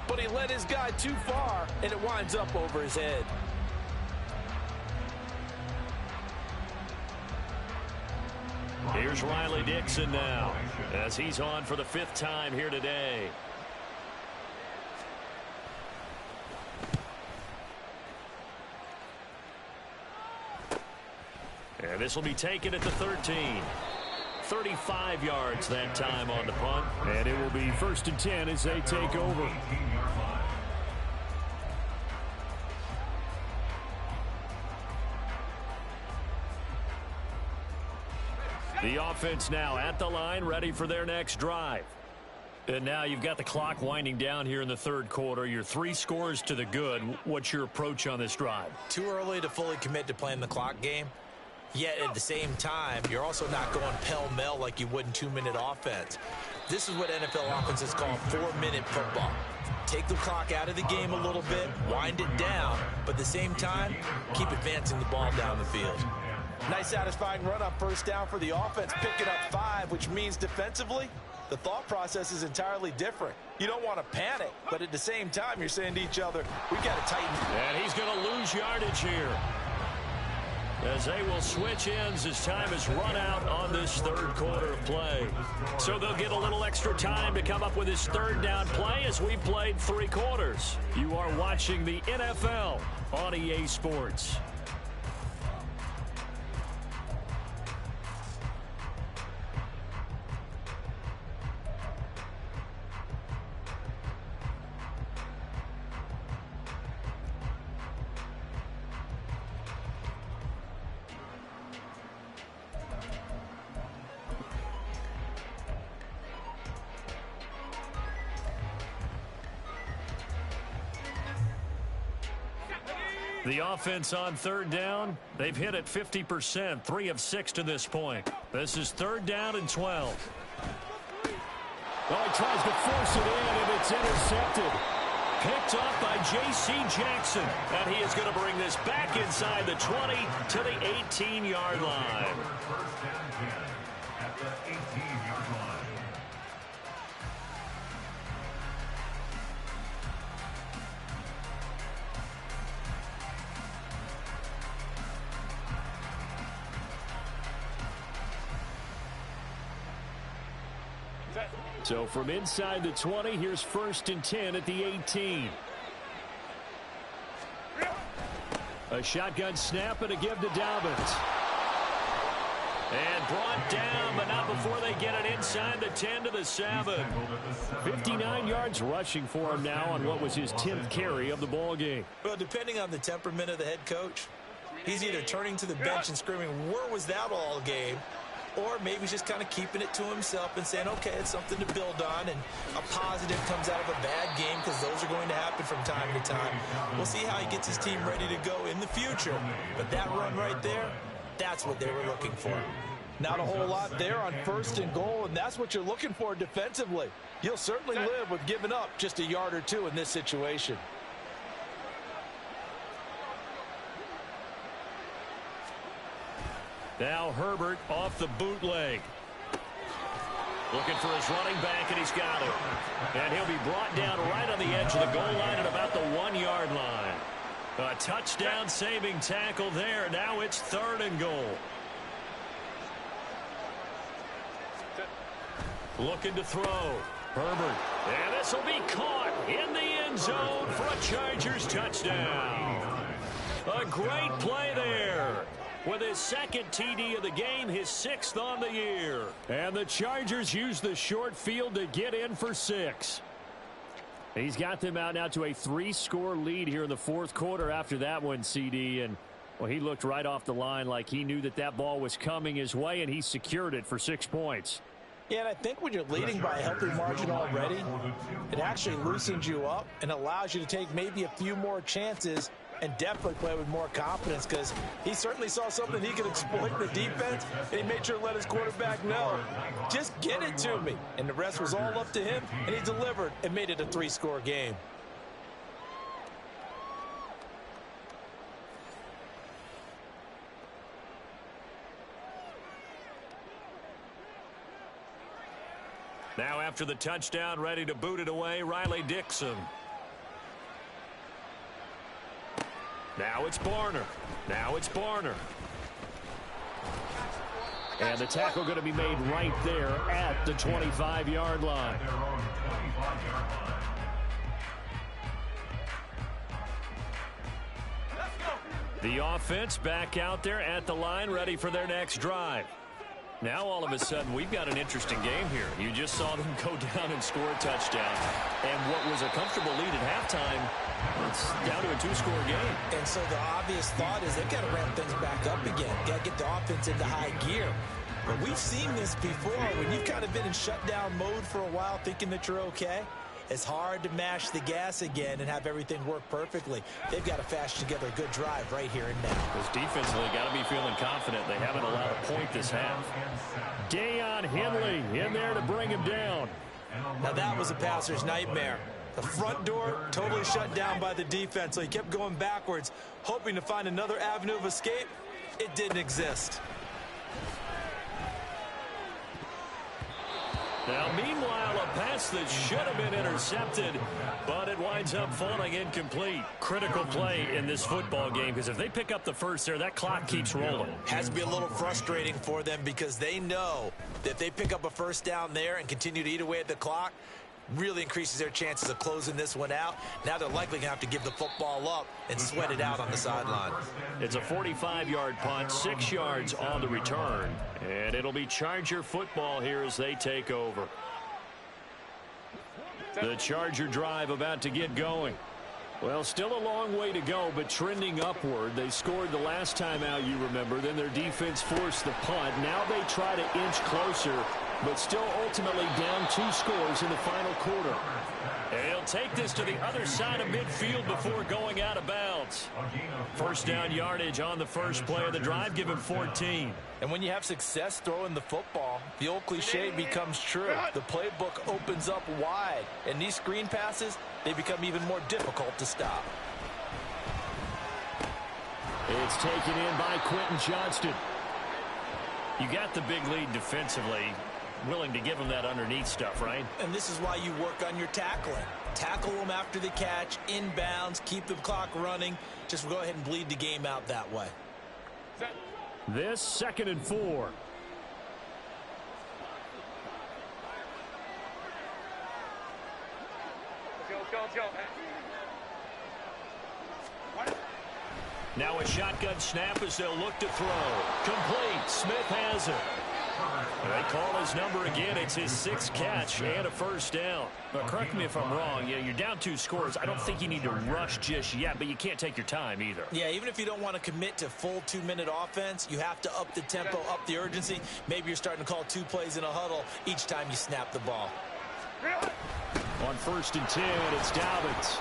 Speaker 5: But he led his guy too far, and it winds up over his head.
Speaker 2: Here's Riley Dixon now, as he's on for the 5th time here today. And this will be taken at the 13. 35 yards that time on the punt.
Speaker 1: And it will be 1st and 10 as they take over.
Speaker 2: The offense now at the line, ready for their next drive.
Speaker 1: And now you've got the clock winding down here in the third quarter. You're 3 scores to the good. What's your approach on this drive?
Speaker 4: Too early to fully commit to playing the clock game. Yet at the same time, you're also not going pell-mell like you would in 2-minute offense. This is what NFL offenses call 4-minute football. Take the clock out of the game a little bit, wind it down, but at the same time, keep advancing the ball down the field.
Speaker 5: Nice satisfying run on first down for the offense, picking up 5, which means defensively, the thought process is entirely different. You don't want to panic, but at the same time, you're saying to each other, we've got to tighten.
Speaker 1: And he's going to lose yardage here, as they will switch ends as time is run out on this third quarter of play. So they'll get a little extra time to come up with his third down play as we played 3 quarters. You are watching the NFL on EA Sports. The offense on third down, they've hit it 50%, 3 of 6 to this point. This is 3rd down and 12. Oh, he tries to force it in, and it's intercepted. Picked off by J.C. Jackson, and he is going to bring this back inside the 20 to the 18-yard line.
Speaker 3: First and 10 at the 18-yard line.
Speaker 1: So from inside the 20, here's 1st and 10 at the 18. A shotgun snap and a give to Dobbins. And brought down, but not before they get it inside the 10 to the 7. 59 yards rushing for him now on what was his 10th carry of the ball game.
Speaker 4: Well, depending on the temperament of the head coach, he's either turning to the bench and screaming, where was that all game? Or maybe he's just kind of keeping it to himself and saying, okay, it's something to build on, and a positive comes out of a bad game because those are going to happen from time to time. We'll see how he gets his team ready to go in the future. But that run right there, that's what they were looking for.
Speaker 5: Not a whole lot there on 1st and goal, and that's what you're looking for defensively. You'll certainly live with giving up just a yard or 2 in this situation.
Speaker 1: Now Herbert off the bootleg. Looking for his running back, and he's got him. And he'll be brought down right on the edge of the goal line at about the 1-yard line. A touchdown-saving tackle there. Now it's 3rd and goal. Looking to throw. Herbert. And this will be caught in the end zone for a Chargers touchdown. A great play there. With his 2nd TD of the game, his 6th on the year. And the Chargers use the short field to get in for 6. He's got them out now to a 3-score lead here in the 4th quarter after that one, CD. And, well, he looked right off the line like he knew that that ball was coming his way, and he secured it for 6 points.
Speaker 5: Yeah, and I think when you're leading by a healthy margin already, it actually loosens you up and allows you to take maybe a few more chances and definitely play with more confidence, because he certainly saw something he could exploit in the defense, and he made sure to let his quarterback know, just get it to me. And the rest was all up to him, and he delivered and made it a 3-score game.
Speaker 1: Now after the touchdown, ready to boot it away, Riley Dixon. Now it's Barner. Now it's Barner. And the tackle going to be made right there at the 25-yard line. The offense back out there at the line, ready for their next drive. Now all of a sudden we've got an interesting game here. You just saw them go down and score a touchdown. And what was a comfortable lead at halftime, it's down to a 2-score game.
Speaker 4: And so the obvious thought is they've got to ramp things back up again. Got to get the offense into high gear. But we've seen this before. When you've kind of been in shutdown mode for a while thinking that you're okay, it's hard to mash the gas again and have everything work perfectly. They've got to fashion together a good drive right here and now.
Speaker 1: Because defensively, got to be feeling confident. They haven't allowed a point this half. Deion Henley in there to bring him down.
Speaker 4: Now that was a passer's nightmare. The front door totally shut down by the defense, so he kept going backwards, hoping to find another avenue of escape. It didn't exist.
Speaker 2: Now, meanwhile, a pass that should have been intercepted, but it winds up falling incomplete. Critical play in this football game, because if they pick up the first there, that clock keeps rolling.
Speaker 4: Has to be a little frustrating for them because they know that if they pick up a first down there and continue to eat away at the clock, really increases their chances of closing this one out. Now they're likely going to have to give the football up and sweat it out on the sideline.
Speaker 2: It's a 45-yard punt, 6 yards on the return, and it'll be Charger football here as they take over. The Charger drive about to get going. Well, still a long way to go, but trending upward. They scored the last time out, you remember. Then their defense forced the punt. Now they try to inch closer, but still ultimately down 2 scores in the final quarter. And he'll take this to the other side of midfield before going out of bounds. First down yardage on the first play of the drive, give him 14.
Speaker 5: And when you have success throwing the football, the old cliche becomes true. The playbook opens up wide, and these screen passes, they become even more difficult to stop.
Speaker 1: It's taken in by Quentin Johnston.
Speaker 2: You got the big lead defensively. Willing to give them that underneath stuff, right?
Speaker 4: And this is why you work on your tackling. Tackle them after the catch, inbounds, keep the clock running. Just go ahead and bleed the game out that way.
Speaker 1: This 2nd and 4.
Speaker 6: Let's go.
Speaker 2: Now a shotgun snap as they'll look to throw. Complete. Smith has it. They call his number again. It's his 6th catch and a first down.
Speaker 1: But correct me if I'm wrong. Yeah, you're down 2 scores. I don't think you need to rush just yet, but you can't take your time either.
Speaker 4: Yeah, even if you don't want to commit to full 2-minute offense, you have to up the tempo, up the urgency. Maybe you're starting to call 2 plays in a huddle each time you snap the ball.
Speaker 1: On 1st and 10, it's Dobbins.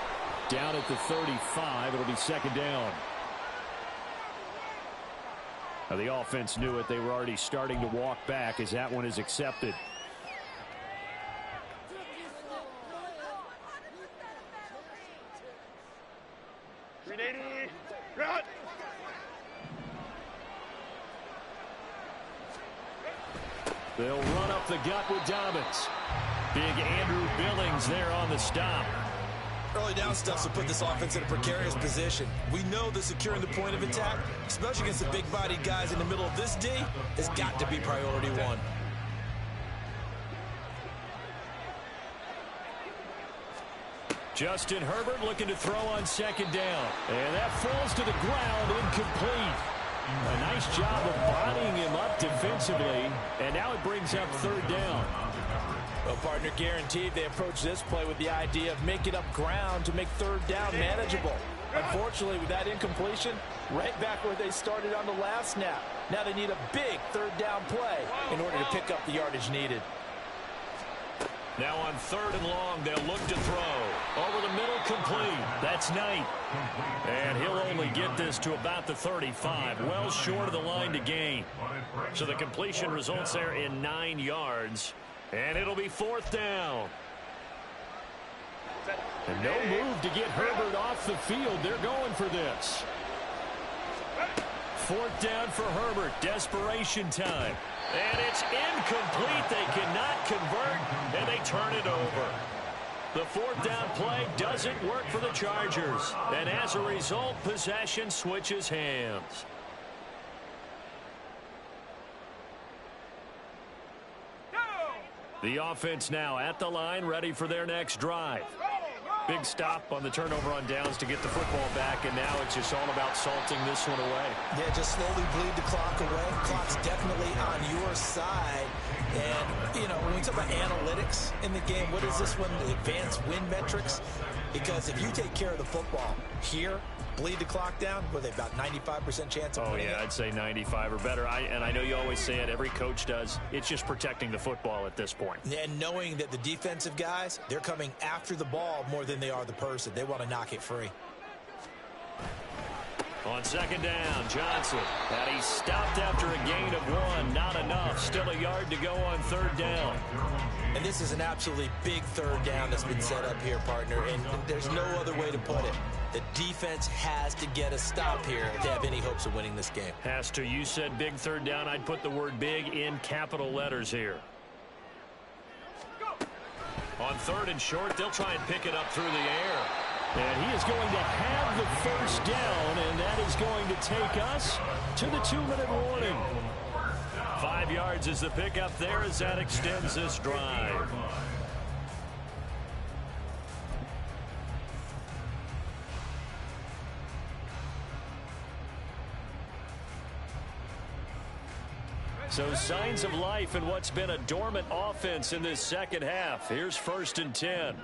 Speaker 1: Down at the 35. It'll be 2nd down. Now, the offense knew it. They were already starting to walk back as that one is accepted. They'll run up the gut with Dobbins. Big Andrew Billings there on the stop.
Speaker 4: Early down stuff to put this offense in a precarious position. We know that securing the point of attack, especially against the big-bodied guys in the middle of this D, has got to be priority 1.
Speaker 2: Justin Herbert looking to throw on 2nd down. And that falls to the ground, incomplete. A nice job of bodying him up defensively. And now it brings up 3rd down.
Speaker 5: Well, partner, guaranteed they approach this play with the idea of making up ground to make 3rd down manageable. Unfortunately, with that incompletion, right back where they started on the last snap. Now they need a big 3rd down play in order to pick up the yardage needed.
Speaker 2: Now on 3rd and long, they'll look to throw. Over the middle, complete. That's Knight. And he'll only get this to about the 35. Well short of the line to gain. So the completion results there in 9 yards. And it'll be 4th down.
Speaker 1: And no move to get Herbert off the field. They're going for this.
Speaker 2: 4th down for Herbert. Desperation time. And it's incomplete. They cannot convert, and they turn it over. The 4th down play doesn't work for the Chargers. And as a result, possession switches hands. The offense now at the line, ready for their next drive. Big stop on the turnover on downs to get the football back, and now it's just all about salting this one away.
Speaker 4: Yeah, just slowly bleed the clock away. Clock's definitely on your side. And, you know, when we talk about analytics in the game, what is this one? The advanced win metrics? Because if you take care of the football here, bleed the clock down, with about 95% chance of winning it.
Speaker 2: I'd say 95 or better. And I know you always say it, every coach does. It's just protecting the football at this point.
Speaker 4: And knowing that the defensive guys, they're coming after the ball more than they are the person. They want to knock it free.
Speaker 2: On second down, Johnson. And he's stopped after a gain of 1. Not enough. Still a yard to go on third down.
Speaker 4: And this is an absolutely big third down that's been set up here, partner. And there's no other way to put it. The defense has to get a stop here if they have any hopes of winning this game.
Speaker 2: Has to. You said big third down. I'd put the word big in capital letters here. On third and short, they'll try and pick it up through the air.
Speaker 1: And he is going to have the first down, and that is going to take us to the 2-minute warning.
Speaker 2: 5 yards is the pickup there as that extends this drive. So signs of life in what's been a dormant offense in this second half. Here's 1st and 10.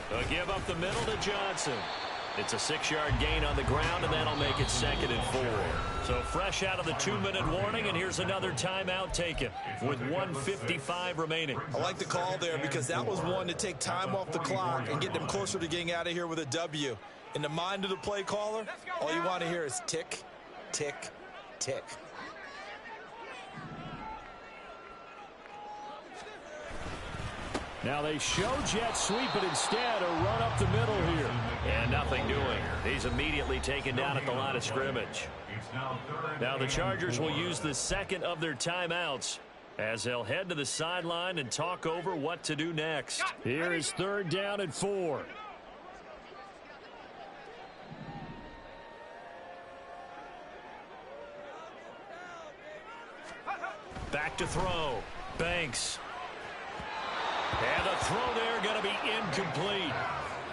Speaker 2: They'll give up the middle to Johnson. It's a 6-yard gain on the ground, and that'll make it 2nd and 4. So fresh out of the 2-minute warning, and here's another timeout taken with 1:55 remaining.
Speaker 4: I like the call there because that was one to take time off the clock and get them closer to getting out of here with a W. In the mind of the play caller, all you want to hear is tick, tick, tick.
Speaker 1: Now they show jet sweep, but instead a run up the middle here.
Speaker 2: And nothing doing. He's immediately taken down at the line of scrimmage. Now the Chargers will use the second of their timeouts as they'll head to the sideline and talk over what to do next.
Speaker 1: Here is 3rd down and 4.
Speaker 2: Back to throw. Banks. And the throw there going to be incomplete.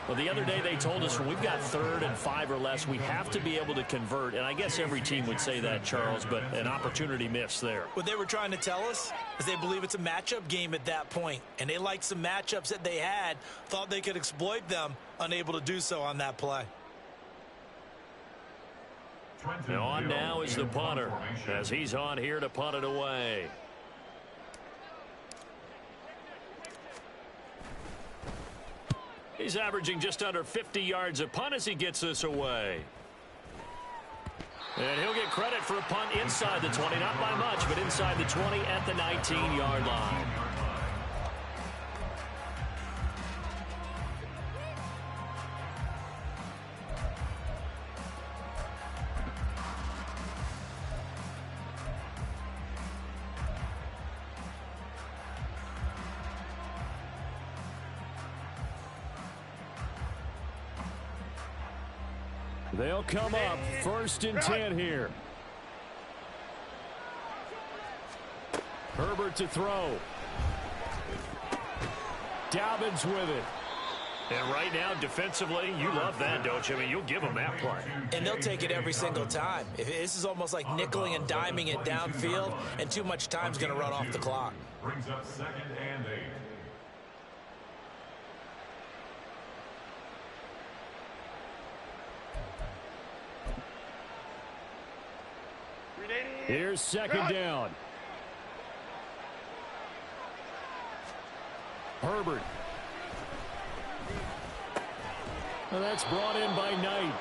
Speaker 2: Well, the other day they told us when we've got 3rd and 5 or less, we have to be able to convert. And I guess every team would say that, Charles, but an opportunity missed there.
Speaker 4: What they were trying to tell us is they believe it's a matchup game at that point. And they liked some matchups that they had, thought they could exploit them, unable to do so on that play.
Speaker 2: And on now is the punter as he's on here to punt it away. He's averaging just under 50 yards a punt as he gets this away. And he'll get credit for a punt inside the 20, not by much, but inside the 20 at the 19-yard line.
Speaker 1: They'll come up 1st and 10 here. Herbert to throw. Dobbins with it.
Speaker 2: And right now, defensively, you love that, don't you? I mean, you'll give them that play.
Speaker 4: And they'll take it every single time. This is almost like nickeling and diming it downfield, and too much time's going to run off the clock.
Speaker 3: Brings up 2nd and 8.
Speaker 1: Here's 2nd down. Herbert. Well, that's brought in by Knight.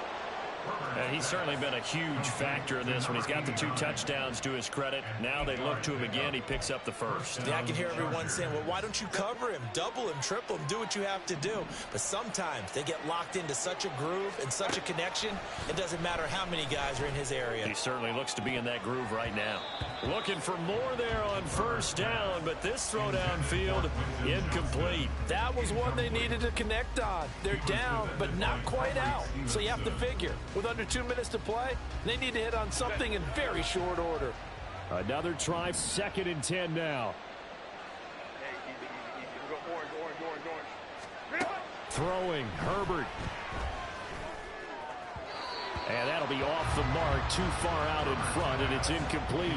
Speaker 2: And he's certainly been a huge factor in this when he's got the 2 touchdowns to his credit. Now they look to him again. He picks up the first.
Speaker 4: Yeah, I can hear everyone saying, well, why don't you cover him, double him, triple him, do what you have to do. But sometimes they get locked into such a groove and such a connection, it doesn't matter how many guys are in his area.
Speaker 2: He certainly looks to be in that groove right now. Looking for more there on 1st down, but this throw downfield, incomplete.
Speaker 5: That was one they needed to connect on. They're down, but not quite out. So you have to figure, with under 2 minutes to play, they need to hit on something in very short order.
Speaker 1: Another try, 2nd and 10 now. Throwing, Herbert. And that'll be off the mark, too far out in front, and it's incomplete.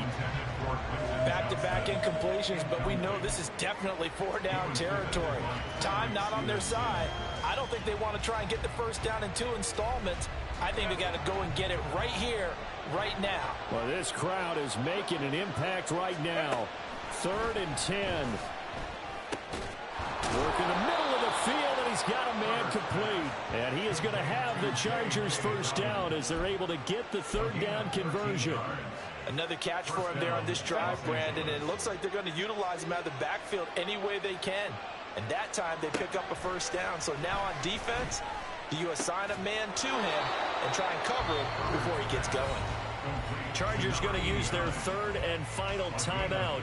Speaker 5: Back-to-back incompletions, but we know this is definitely four-down territory. Time not on their side. I don't think they want to try and get the first down in 2 installments. I think they got to go and get it right here, right now.
Speaker 1: Well, this crowd is making an impact right now. 3rd and 10. Work in the middle of the field, and he's got a man complete. And he is going to have the Chargers first down as they're able to get the 3rd down conversion.
Speaker 5: Another catch for him there on this drive, Brandon, and it looks like they're going to utilize him out of the backfield any way they can. And that time they pick up a first down. So now on defense, do you assign a man to him and try and cover him before he gets going?
Speaker 2: Chargers going to use their 3rd and final timeout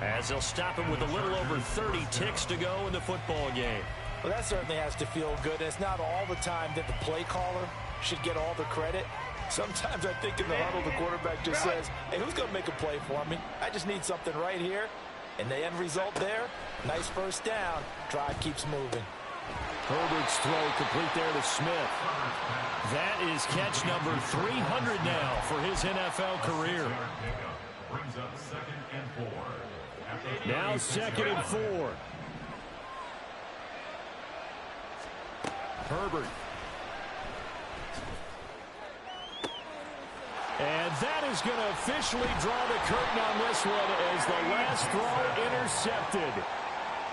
Speaker 2: as they'll stop him with a little over 30 ticks to go in the football game.
Speaker 5: Well, that certainly has to feel good. And it's not all the time that the play caller should get all the credit. Sometimes I think in the huddle, the quarterback just says, hey, who's going to make a play for me? I just need something right here. And the end result there, nice first down. Drive keeps moving.
Speaker 1: Herbert's throw complete there to Smith.
Speaker 2: That is catch number 300 now for his NFL career.
Speaker 1: Now 2nd and 4. Herbert. And that is going to officially draw the curtain on this one as the last throw intercepted.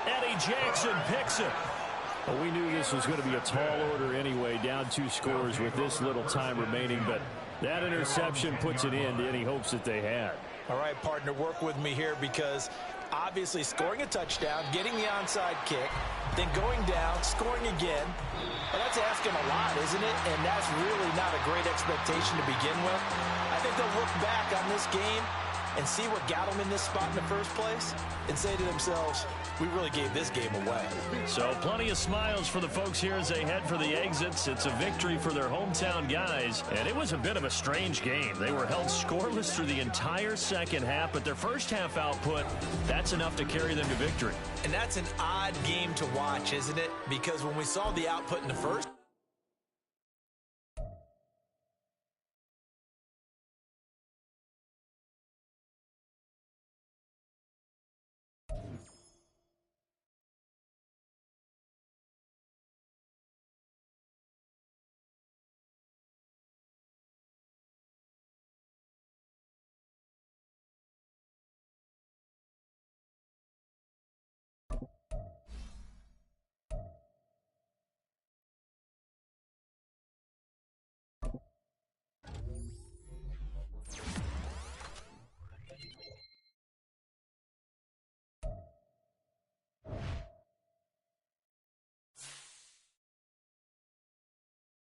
Speaker 2: Eddie Jackson picks it.
Speaker 1: Well, we knew this was going to be a tall order anyway, down 2 scores with this little time remaining, but that interception puts an end to any hopes that they had.
Speaker 5: All right, partner, work with me here because obviously scoring a touchdown, getting the onside kick, then going down, scoring again. Well, that's asking a lot, isn't it? And that's really not a great expectation to begin with. I think they'll look back on this game and see what got them in this spot in the first place and say to themselves, we really gave this game away.
Speaker 2: So plenty of smiles for the folks here as they head for the exits. It's a victory for their hometown guys, and it was a bit of a strange game. They were held scoreless through the entire second half, but their first half output, that's enough to carry them to victory.
Speaker 5: And that's an odd game to watch, isn't it? Because when we saw the output in the first